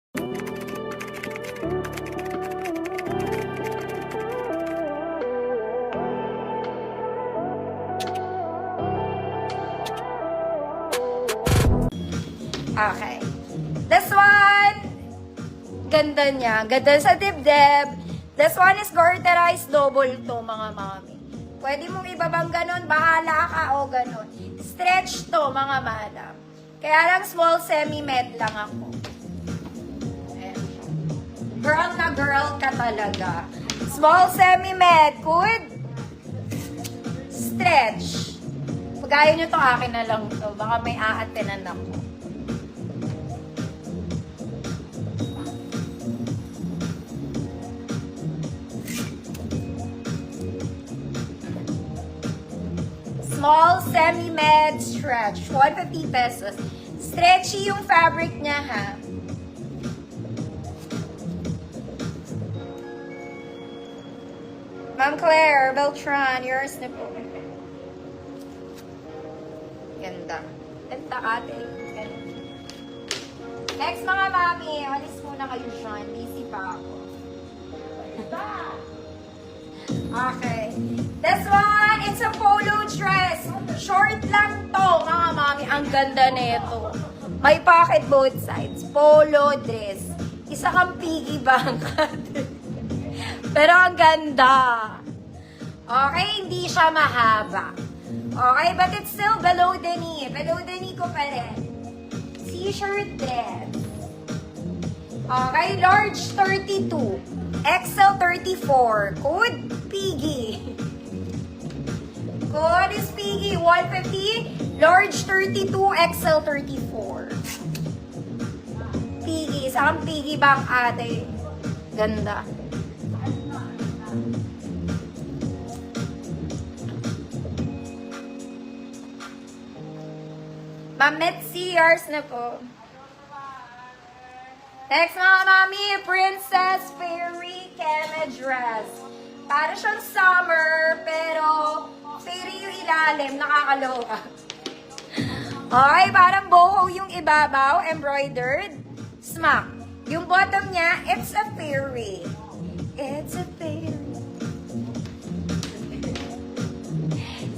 Okay. This one, ganda niya. Ganda sa dibdib. This one is garterized double to, mga mami. Pwede mong ibabang ganun, bahala ka o ganun. Stretch to, mga madam. Kaya lang small semi-med lang ako. Ayan. Girl na girl ka talaga. Small semi-med, good? Stretch. Pagaya nyo to, akin na lang to. Baka may aatenan ako. Small semi-med stretch. 150 pesos. Stretchy yung fabric niya, ha? Ma'am Claire Beltran, yours na po. Ganda. Ganda ate. Ganda. Next, mga mami. Alis muna kayo dyan. Busy pa ako. Okay. This one, it's a polo dress. Short lang to, mga mami. Ang ganda nito. May pocket both sides. Polo dress. Isa kang piggy bank. Pero ang ganda. Okay, hindi siya mahaba. Okay, but it's still below the knee. Below the knee ko pa rin. T-shirt dress. Okay, large 32. XL 34. Code Piggy. Code is Piggy. 150. Large 32. XL 34. Piggy. Isang Piggy bank ate. Ganda. Ma'am Metsi, yours na po. Next, mga mami, Princess Fairy Keme dress. Para siyang summer, pero fairy yung ilalim, nakakaloka. Okay, parang boho yung ibabaw, embroidered. Smack. Yung bottom niya, it's a fairy. It's a fairy.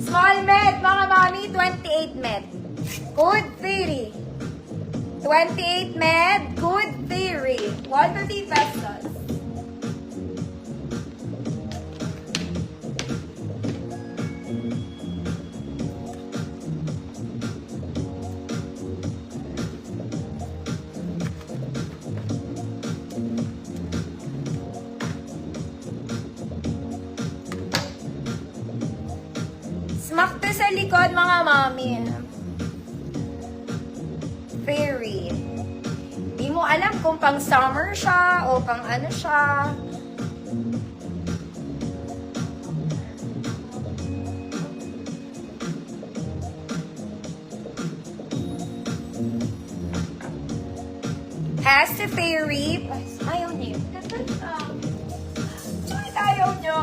Small med, mga mami, 28 med. Good fairy. 28 med, good theory. 150 pesos. Smack to sa likod, mga mami. Fairy. Di mo alam kung pang summer siya o pang ano siya. Has the fairy. Ayaw niyo. Bakit ayaw niyo?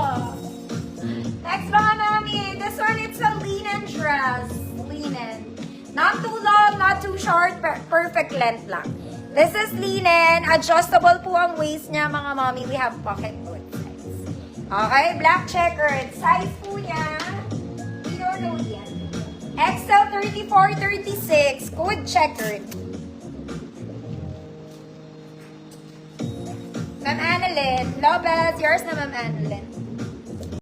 Next, mga mami. This one, it's a linen dress. Linen. Not too long, not too short, perfect length lang. This is linen. Adjustable po ang waist niya, mga mami. We have pocket both sides. Okay, black checkered. Size po niya, we don't know yan. XL 34, 36. Good checkered. Ma'am Annalyn. Lobez, yours na, Ma'am Annalyn.